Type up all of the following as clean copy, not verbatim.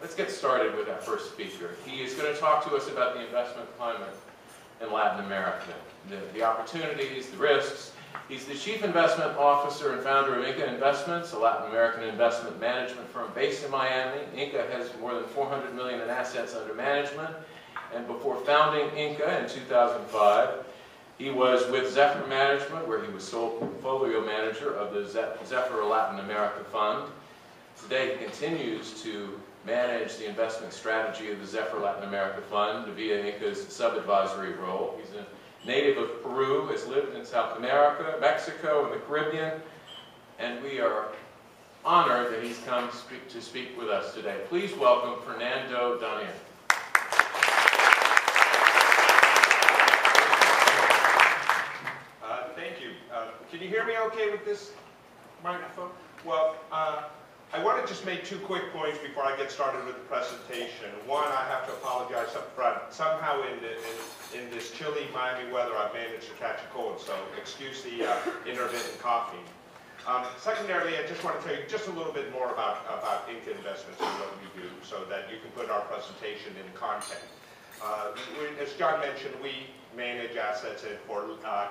Let's get started with our first speaker. He is going to talk to us about the investment climate in Latin America, the opportunities, the risks. He's the Chief Investment Officer and founder of INCA Investments, a Latin American investment management firm based in Miami. INCA has more than $400 million in assets under management. And before founding INCA in 2005, he was with Zephyr Management, where he was sole portfolio manager of the Zephyr Latin America Fund. Today, he continues to manage the investment strategy of the Zephyr Latin America Fund via INCA's sub-advisory role. He's a native of Peru, has lived in South America, Mexico, and the Caribbean, and we are honored that he's come to speak with us today. Please welcome Fernando Donayre. Thank you. Can you hear me okay with this microphone? Well, I want to just make two quick points before I get started with the presentation. One, I have to apologize up front. Somehow in this chilly Miami weather, I've managed to catch a cold, so excuse the intermittent coughing. Secondarily, I just want to tell you just a little bit more about INCA Investments and what we do so that you can put our presentation in context. As John mentioned, we manage assets for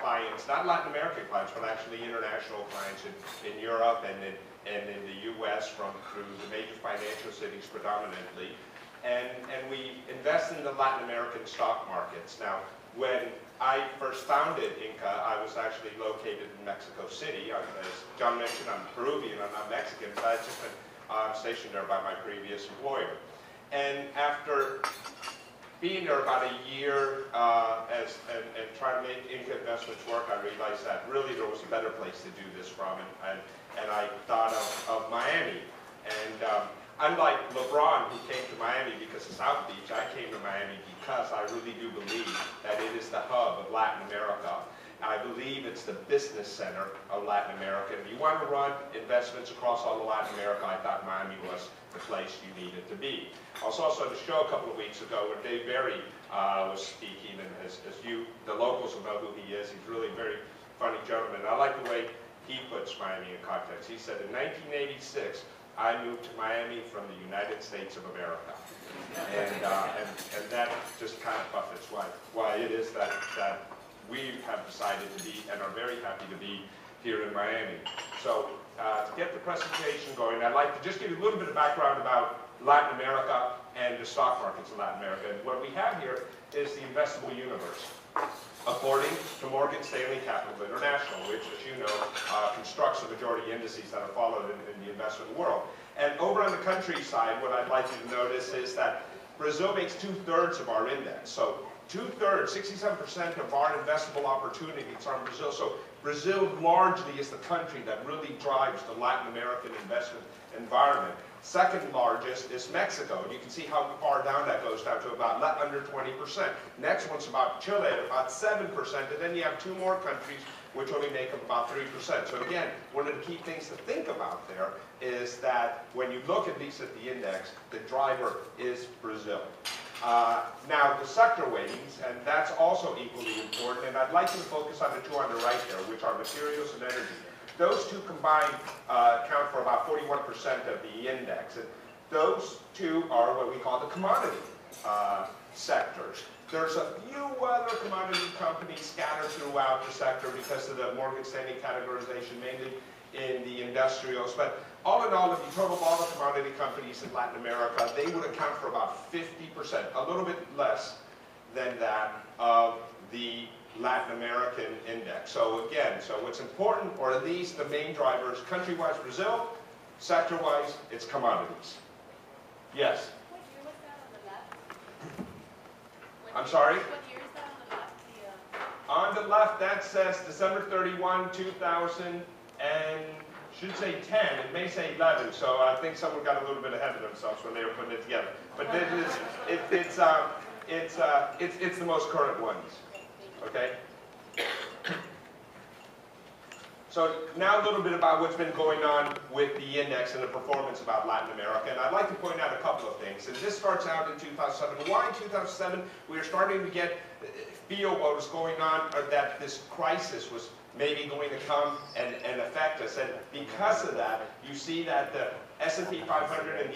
clients, not Latin American clients, but actually international clients in Europe and in the U.S. through the major financial cities predominantly. And we invest in the Latin American stock markets. Now, when I first founded INCA, I was actually located in Mexico City. As John mentioned, I'm Peruvian, I'm not Mexican, but I've just been stationed there by my previous employer. And after being there about a year and trying to make INCA Investments work, I realized that really there was a better place to do this from, and I thought of Miami. And unlike LeBron, who came to Miami because of South Beach, I came to Miami because I really do believe that it is the hub of Latin America. I believe it's the business center of Latin America. If you want to run investments across all of Latin America, I thought Miami was the place you needed to be. I was also at a show a couple of weeks ago where Dave Barry was speaking, and as the locals will know who he is. He's really a very funny gentleman. I like the way he puts Miami in context. He said, in 1986, I moved to Miami from the United States of America. And that just kind of buffets why it is that we have decided to be and are very happy to be here in Miami. So to get the presentation going, I'd like to just give you a little bit of background about Latin America and the stock markets in Latin America. And what we have here is the investable universe, according to Morgan Stanley Capital International, which, as you know, constructs the majority indices that are followed in the investment world. And over on the countryside, what I'd like you to notice is that Brazil makes 2/3 of our index. So 2/3, 67% of our investable opportunities are in Brazil. So Brazil largely is the country that really drives the Latin American investment environment. Second largest is Mexico. You can see how far down that goes down to about under 20%. Next one's about Chile at about 7%, and then you have two more countries which only make up about 3%. So again, one of the key things to think about there is that when you look at these at the index, the driver is Brazil. Now, the sector weightings, and that's also equally important, and I'd like you to focus on the two on the right there, which are materials and energy. Those two combined account for about 41% of the index. And those two are what we call the commodity sectors. There's a few other commodity companies scattered throughout the sector because of the Morgan Stanley categorization, mainly in the industrials. But all in all, if you total all the commodity companies in Latin America, they would account for about 50%, a little bit less than that of the Latin American index. So again, so what's important, or at least the main drivers, country-wise Brazil, sector-wise, it's commodities. Yes? What year was that on the left? I'm sorry? What year is that on the left? On the left, that says December 31, 2000, and should say 10. It may say 11, so I think someone got a little bit ahead of themselves when they were putting it together. But it's the most current ones. Okay? So now a little bit about what's been going on with the index and the performance about Latin America. And I'd like to point out a couple of things. And this starts out in 2007. Why in 2007? We were starting to feel what was going on, or that this crisis was maybe going to come and affect us. And because of that, you see that the S&P 500 and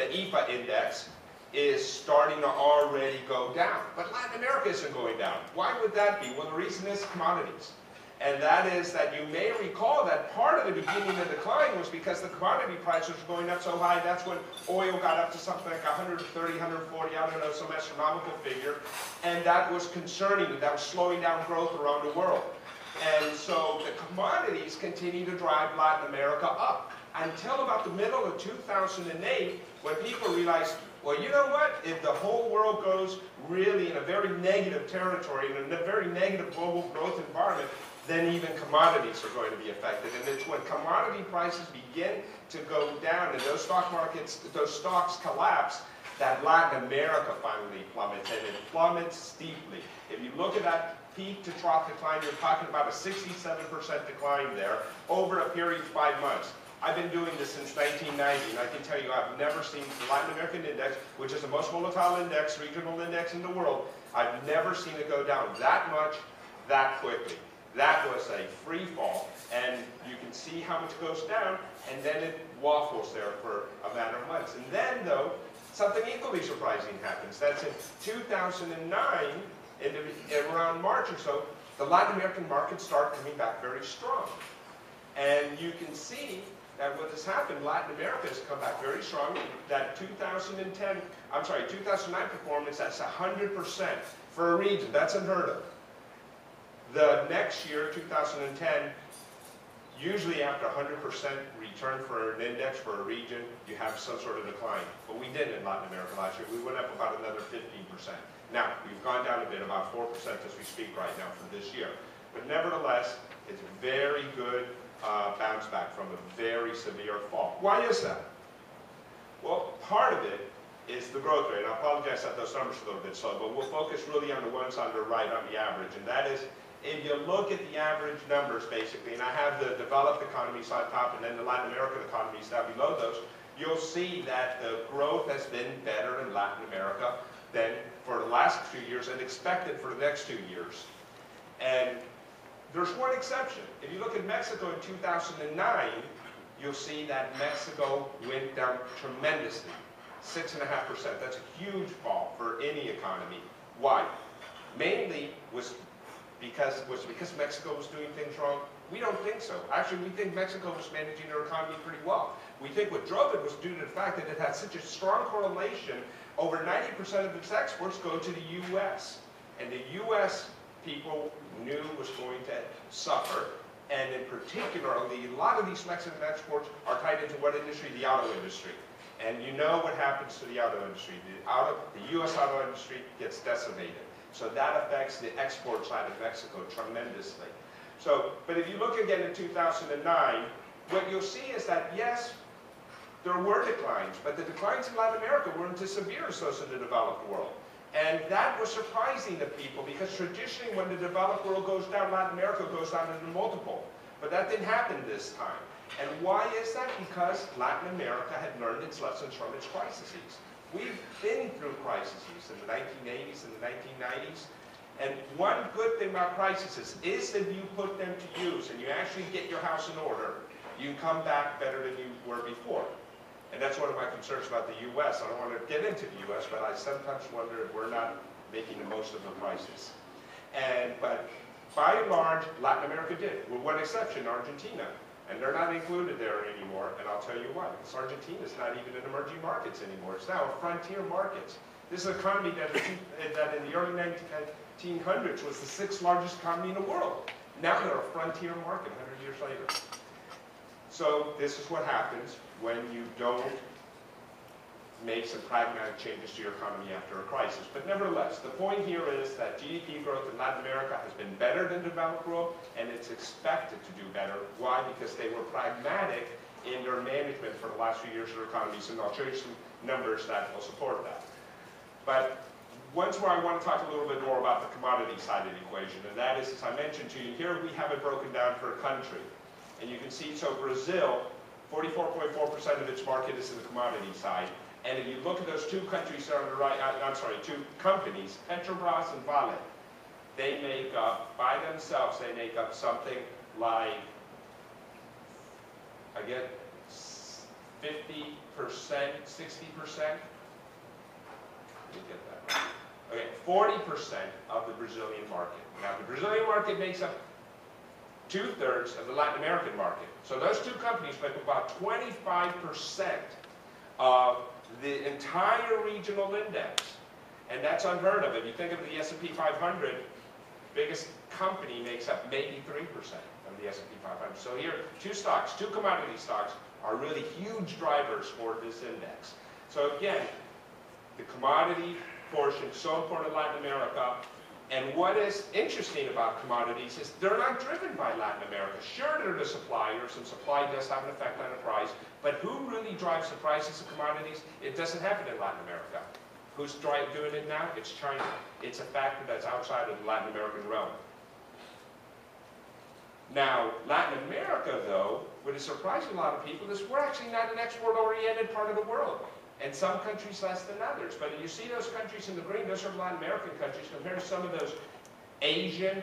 the IFA index is starting to already go down. But Latin America isn't going down. Why would that be? Well, the reason is commodities. And that is that you may recall that part of the beginning of the decline was because the commodity prices were going up so high. That's when oil got up to something like 130, 140, I don't know, some astronomical figure. And that was concerning. That was slowing down growth around the world. And so the commodities continue to drive Latin America up until about the middle of 2008, when people realized, well, you know what? If the whole world goes really in a very negative territory, in a very negative global growth environment, then even commodities are going to be affected. And it's when commodity prices begin to go down and those stock markets, those stocks collapse, that Latin America finally plummets, and it plummets steeply. If you look at that peak to trough decline, you're talking about a 67% decline there over a period of 5 months. I've been doing this since 1990, and I can tell you I've never seen the Latin American index, which is the most volatile index, regional index in the world, I've never seen it go down that much, that quickly. That was a free fall, and you can see how much goes down, and then it waffles there for a matter of months. And then, though, something equally surprising happens. That's in 2009, around March or so, the Latin American markets start coming back very strong. And you can see that what has happened, Latin America has come back very strong. That 2009 performance, that's 100% for a region. That's unheard of. The next year, 2010, usually after 100% return for an index for a region, you have some sort of decline. But we didn't in Latin America last year. We went up about another 15%. Now, we've gone down a bit, about 4% as we speak right now for this year. But nevertheless, it's a very good bounce back from a very severe fall. Why is that? Well, part of it is the growth rate. I apologize that those numbers are a little bit slow, but we'll focus really on the ones on the right, on the average. And that is, if you look at the average numbers, basically, and I have the developed economies on top and then the Latin American economies down below those, you'll see that the growth has been better in Latin America than for the last 2 years and expected for the next 2 years. And there's one exception. If you look at Mexico in 2009, you'll see that Mexico went down tremendously, 6.5%. That's a huge fall for any economy. Why? Mainly was because Mexico was doing things wrong? We don't think so. Actually, we think Mexico was managing their economy pretty well. We think what drove it was due to the fact that it had such a strong correlation. Over 90% of its exports go to the U.S. And the U.S. people knew was going to suffer. And in particular, a lot of these Mexican exports are tied into what industry? The auto industry. And you know what happens to the auto industry. The U.S. auto industry gets decimated. So that affects the export side of Mexico tremendously. So, but if you look again in 2009, what you'll see is that, yes, there were declines, but the declines in Latin America weren't as severe as those in the developed world. And that was surprising to people because traditionally when the developed world goes down, Latin America goes down in a multiple. But that didn't happen this time. And why is that? Because Latin America had learned its lessons from its crises. We've been through crises in the 1980s and the 1990s. And one good thing about crises is that you put them to use and you actually get your house in order, you come back better than you were before. And that's one of my concerns about the U.S. I don't want to get into the U.S., but I sometimes wonder if we're not making the most of the crisis. But by and large, Latin America did, with one exception, Argentina. And they're not included there anymore, and I'll tell you why. Because Argentina is not even in emerging markets anymore. It's now a frontier market. This is an economy that in the early 1900s was the 6th largest economy in the world. Now they're a frontier market 100 years later. So this is what happens when you don't make some pragmatic changes to your economy after a crisis. But nevertheless, the point here is that GDP growth in Latin America has been better than developed world, and it's expected to do better. Why? Because they were pragmatic in their management for the last few years of their economies, and I'll show you some numbers that will support that. But once more, I want to talk a little bit more about the commodity side of the equation, and that is, as I mentioned to you, here we have it broken down per country. And you can see, so Brazil, 44.4% of its market is in the commodity side. And if you look at those two countries on the right, two companies, Petrobras and Vale, they make up, by themselves, they make up something like, again, 50%, 60%. Let me get that right. Okay, 40% of the Brazilian market. Now, the Brazilian market makes up 2/3 of the Latin American market. So those two companies make about 25% of the entire regional index. And that's unheard of. If you think of the S&P 500, biggest company makes up maybe 3% of the S&P 500. So here, two commodity stocks are really huge drivers for this index. So again, the commodity portion is so important in Latin America. And what is interesting about commodities is they're not driven by Latin America. Sure, they're the suppliers, and supply does have an effect on the price, but who really drives the prices of commodities? It doesn't happen in Latin America. Who's doing it now? It's China. It's a factor that's outside of the Latin American realm. Now, Latin America, though, what is surprising a lot of people is we're actually not an export-oriented part of the world. And some countries less than others. But you see those countries in the green, those are Latin American countries, compared to some of those Asian,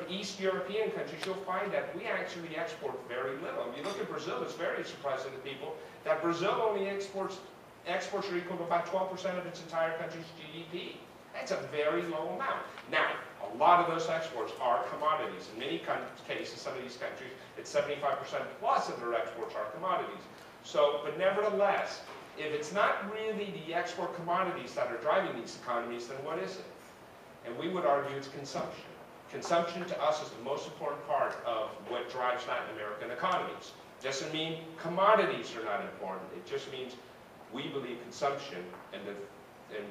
East European countries, you'll find that we actually export very little. If you look at Brazil, it's very surprising to people that Brazil only exports are equal to about 12% of its entire country's GDP. That's a very low amount. Now, a lot of those exports are commodities. In many cases, some of these countries, it's 75% plus of their exports are commodities. So, but nevertheless, if it's not really the export commodities that are driving these economies, then what is it? And we would argue it's consumption. Consumption to us is the most important part of what drives Latin American economies. Doesn't mean commodities are not important. It just means we believe consumption, and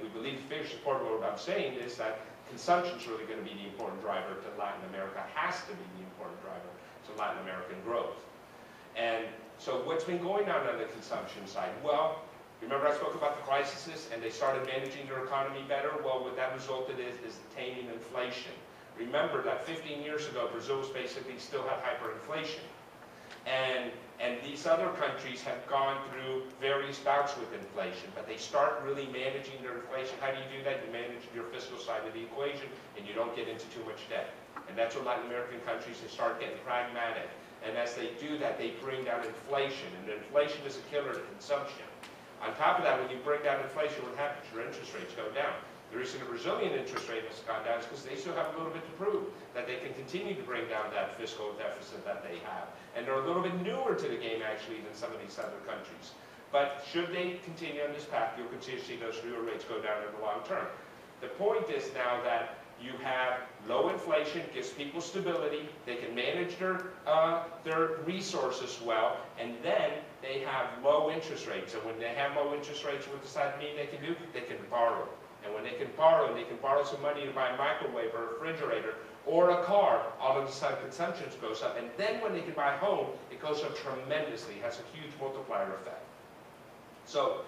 we believe the figures support what I'm saying is that consumption is really going to be the important driver to Latin America, has to be the important driver to Latin American growth. And so what's been going on the consumption side? Well, remember I spoke about the crises and they started managing their economy better? Well, what that resulted is taming inflation. Remember that 15 years ago, Brazil was basically still had hyperinflation. And these other countries have gone through various bouts with inflation, but they start really managing their inflation. How do you do that? You manage your fiscal side of the equation and you don't get into too much debt. And that's what Latin American countries, they start getting pragmatic. And as they do that, they bring down inflation. And inflation is a killer to consumption. On top of that, when you bring down inflation, what happens? Your interest rates go down. The reason the Brazilian interest rate has gone down is because they still have a little bit to prove that they can continue to bring down that fiscal deficit that they have. And they're a little bit newer to the game, actually, than some of these other countries. But should they continue on this path, you'll continue to see those real rates go down in the long term. The point is now that you have low inflation, gives people stability, they can manage their resources well, and then they have low interest rates. And when they have low interest rates, what does that mean they can do? They can borrow. And when they can borrow some money to buy a microwave or a refrigerator or a car, all of a sudden consumption goes up. And then when they can buy a home, it goes up tremendously. It has a huge multiplier effect. So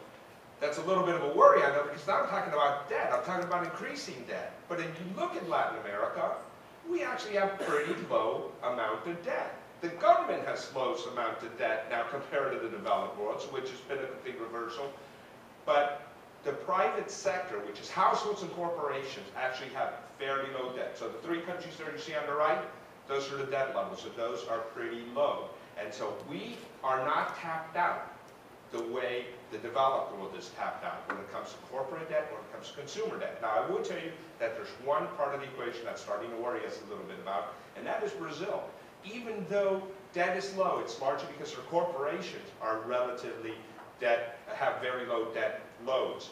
that's a little bit of a worry, I know, because now I'm talking about debt. I'm talking about increasing debt. But if you look at Latin America, we actually have pretty low amount of debt. The government has lowest amount of debt now compared to the developed world, which has been a complete reversal. But the private sector, which is households and corporations, actually have fairly low debt. So the three countries there you see on the right, those are the debt levels, so those are pretty low. And so we are not tapped out the way the developed world is tapped out when it comes to corporate debt, when it comes to consumer debt. Now, I will tell you that there's one part of the equation that's starting to worry us a little bit about, and that is Brazil. Even though debt is low, it's largely because their corporations are relatively have very low debt loads.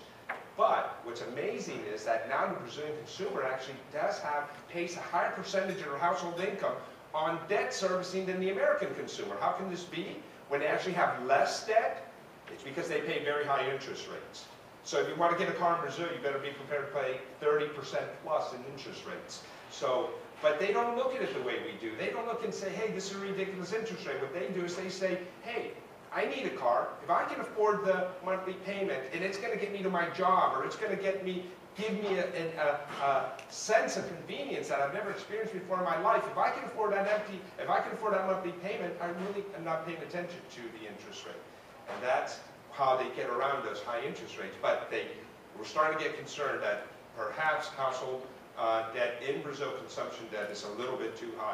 But what's amazing is that now the Brazilian consumer actually pays a higher percentage of their household income on debt servicing than the American consumer. How can this be? When they actually have less debt, it's because they pay very high interest rates. So if you want to get a car in Brazil, you better be prepared to pay 30% plus in interest rates. So, but they don't look at it the way we do. They don't look and say, hey, this is a ridiculous interest rate. What they do is they say, hey, I need a car. If I can afford the monthly payment and it's going to get me to my job, or it's going to give me a sense of convenience that I've never experienced before in my life, if I can afford that monthly payment, I really am not paying attention to the interest rate. And that's how they get around those high interest rates. But we're starting to get concerned that perhaps household debt in Brazil, consumption debt, is a little bit too high.